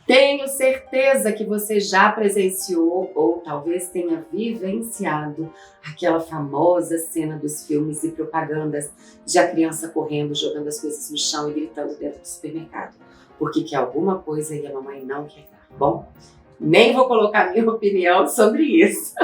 Tenho certeza que você já presenciou ou talvez tenha vivenciado aquela famosa cena dos filmes e propagandas de a criança correndo, jogando as coisas no chão e gritando dentro do supermercado, porque quer alguma coisa e a mamãe não quer dar. Bom, nem vou colocar minha opinião sobre isso.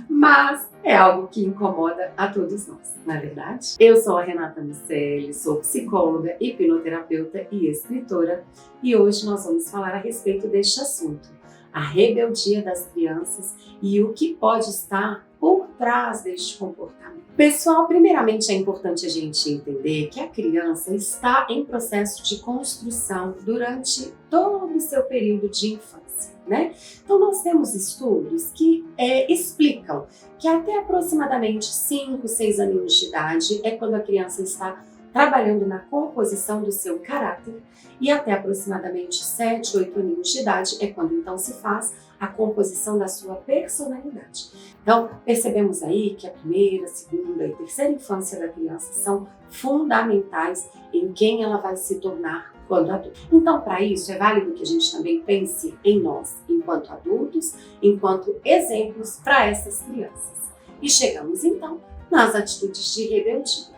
Mas é algo que incomoda a todos nós, não é verdade? Eu sou a Renata Miceli, sou psicóloga, hipnoterapeuta e escritora, e hoje nós vamos falar a respeito deste assunto, a rebeldia das crianças e o que pode estar por trás deste comportamento. Pessoal, primeiramente é importante a gente entender que a criança está em processo de construção durante todo o seu período de infância, né? Então nós temos estudos que explicam que até aproximadamente 5, 6 aninhos de idade é quando a criança está trabalhando na composição do seu caráter, e até aproximadamente 7, 8 aninhos de idade é quando então se faz a composição da sua personalidade. Então, percebemos aí que a primeira, segunda e terceira infância da criança são fundamentais em quem ela vai se tornar quando adulto. Então, para isso, é válido que a gente também pense em nós, enquanto adultos, enquanto exemplos para essas crianças. E chegamos então nas atitudes de rebeldia.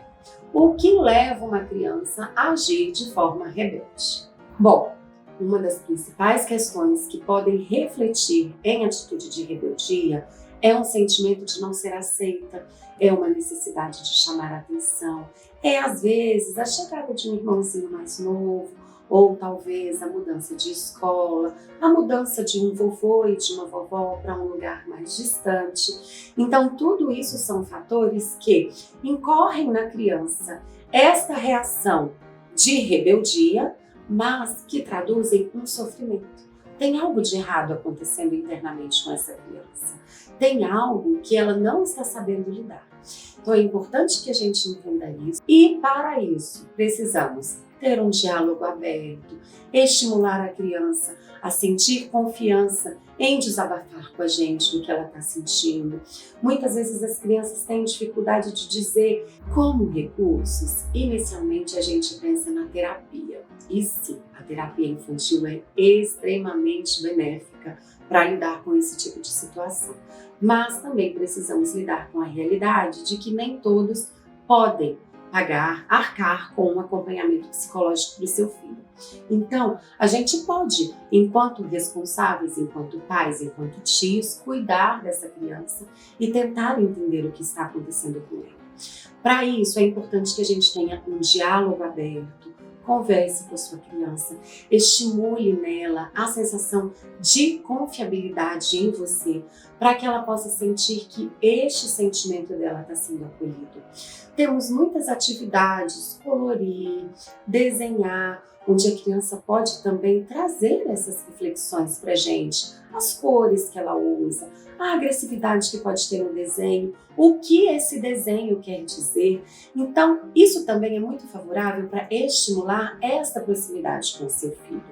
O que leva uma criança a agir de forma rebelde? Bom, uma das principais questões que podem refletir em atitude de rebeldia é um sentimento de não ser aceita, é uma necessidade de chamar a atenção, é às vezes a chegada de um irmãozinho mais novo, ou talvez a mudança de escola, a mudança de um vovô e de uma vovó para um lugar mais distante. Então, tudo isso são fatores que incorrem na criança esta reação de rebeldia, mas que traduzem um sofrimento. Tem algo de errado acontecendo internamente com essa criança. Tem algo que ela não está sabendo lidar. Então, é importante que a gente entenda isso. E, para isso, precisamos ter um diálogo aberto, estimular a criança a sentir confiança em desabafar com a gente do que ela está sentindo. Muitas vezes as crianças têm dificuldade de dizer como recursos. Inicialmente a gente pensa na terapia. E sim, a terapia infantil é extremamente benéfica para lidar com esse tipo de situação. Mas também precisamos lidar com a realidade de que nem todos podem arcar com um acompanhamento psicológico do seu filho. Então, a gente pode, enquanto responsáveis, enquanto pais, enquanto tios, cuidar dessa criança e tentar entender o que está acontecendo com ela. Para isso, é importante que a gente tenha um diálogo aberto, converse com a sua criança, estimule nela a sensação de confiabilidade em você, para que ela possa sentir que este sentimento dela está sendo acolhido. Temos muitas atividades, colorir, desenhar, onde a criança pode também trazer essas reflexões para a gente, as cores que ela usa, a agressividade que pode ter no desenho, o que esse desenho quer dizer. Então, isso também é muito favorável para estimular esta proximidade com o seu filho.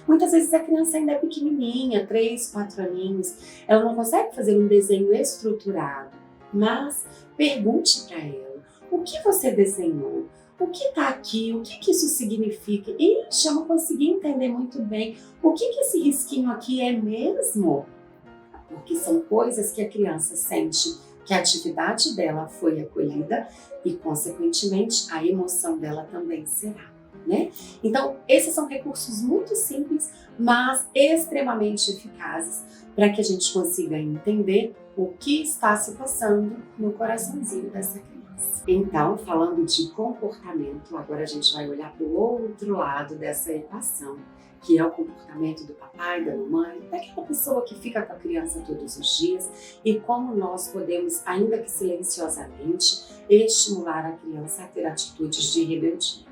Muitas vezes a criança ainda é pequenininha, 3, 4 aninhos, ela não consegue fazer um desenho estruturado, mas pergunte para ela, o que você desenhou? O que está aqui? O que isso significa? Ixi, eu não consegui entender muito bem. O que esse risquinho aqui é mesmo? Porque são coisas que a criança sente que a atividade dela foi acolhida e, consequentemente, a emoção dela também será, né? Então, esses são recursos muito simples, mas extremamente eficazes para que a gente consiga entender o que está se passando no coraçãozinho dessa criança. Então, falando de comportamento, agora a gente vai olhar para o outro lado dessa equação, que é o comportamento do papai, da mamãe, daquela pessoa que fica com a criança todos os dias, e como nós podemos, ainda que silenciosamente, estimular a criança a ter atitudes de rebeldia.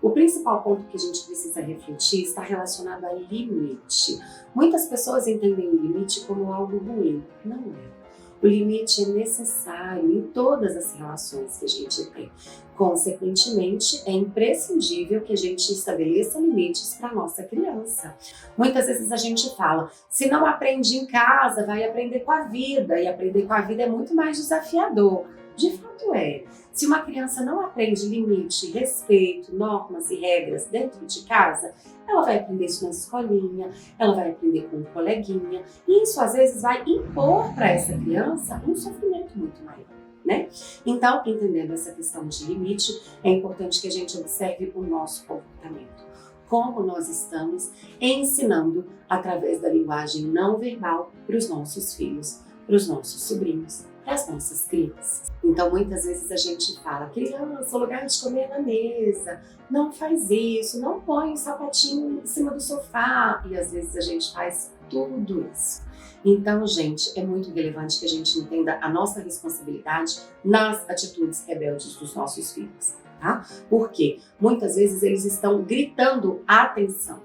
O principal ponto que a gente precisa refletir está relacionado a limite. Muitas pessoas entendem o limite como algo ruim. Não é. O limite é necessário em todas as relações que a gente tem. Consequentemente, é imprescindível que a gente estabeleça limites para a nossa criança. Muitas vezes a gente fala, se não aprende em casa, vai aprender com a vida. E aprender com a vida é muito mais desafiador. De fato é. Se uma criança não aprende limite, respeito, normas e regras dentro de casa, ela vai aprender isso na escolinha, ela vai aprender com um coleguinha, e isso às vezes vai impor para essa criança um sofrimento muito maior, né? Então, entendendo essa questão de limite, é importante que a gente observe o nosso comportamento. Como nós estamos ensinando através da linguagem não verbal para os nossos filhos, para os nossos sobrinhos, para as nossas crianças. Então, muitas vezes a gente fala, criança, o lugar de comer é na mesa, não faz isso, não põe o sapatinho em cima do sofá. E às vezes a gente faz tudo isso. Então, gente, é muito relevante que a gente entenda a nossa responsabilidade nas atitudes rebeldes dos nossos filhos, tá? Porque muitas vezes eles estão gritando atenção.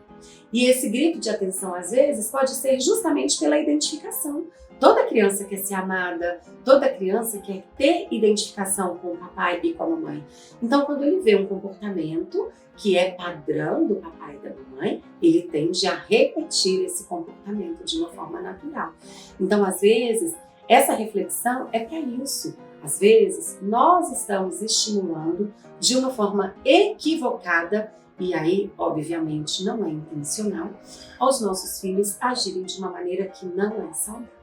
E esse grito de atenção, às vezes, pode ser justamente pela identificação. Toda criança quer ser amada, toda criança quer ter identificação com o papai e com a mamãe. Então, quando ele vê um comportamento que é padrão do papai e da mamãe, ele tende a repetir esse comportamento de uma forma natural. Então, às vezes, essa reflexão é para isso. Às vezes, nós estamos estimulando de uma forma equivocada, e aí, obviamente, não é intencional, aos nossos filhos agirem de uma maneira que não é saudável.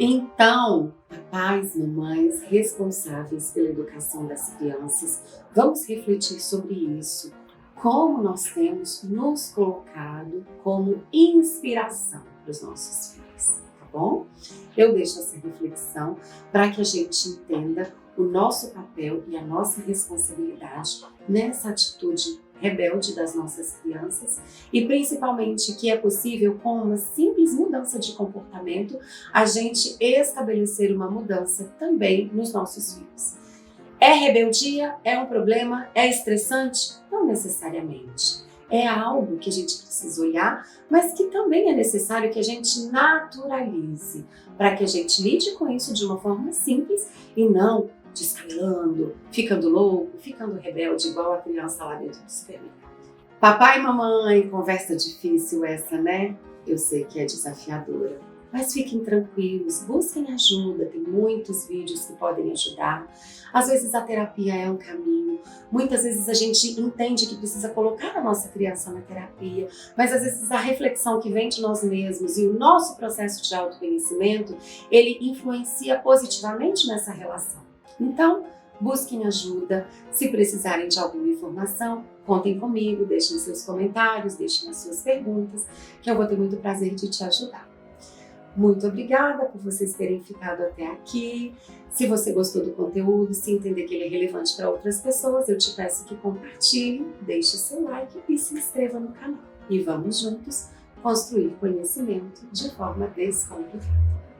Então, papais, mamães responsáveis pela educação das crianças, vamos refletir sobre isso. Como nós temos nos colocado como inspiração para os nossos filhos, tá bom? Eu deixo essa reflexão para que a gente entenda o nosso papel e a nossa responsabilidade nessa atitude rebelde das nossas crianças e principalmente que é possível com uma simples mudança de comportamento a gente estabelecer uma mudança também nos nossos filhos. É rebeldia? É um problema? É estressante? Não necessariamente. É algo que a gente precisa olhar, mas que também é necessário que a gente naturalize para que a gente lide com isso de uma forma simples e não descalando, ficando louco, ficando rebelde, igual a criança lá dentro do supermercado. Papai e mamãe, conversa difícil essa, né? Eu sei que é desafiadora, mas fiquem tranquilos, busquem ajuda, tem muitos vídeos que podem ajudar. Às vezes a terapia é um caminho, muitas vezes a gente entende que precisa colocar a nossa criança na terapia, mas às vezes a reflexão que vem de nós mesmos e o nosso processo de autoconhecimento, ele influencia positivamente nessa relação. Então, busquem ajuda. Se precisarem de alguma informação, contem comigo, deixem seus comentários, deixem as suas perguntas, que eu vou ter muito prazer de te ajudar. Muito obrigada por vocês terem ficado até aqui. Se você gostou do conteúdo, se entender que ele é relevante para outras pessoas, eu te peço que compartilhe, deixe seu like e se inscreva no canal. E vamos juntos construir conhecimento de forma descomplicada.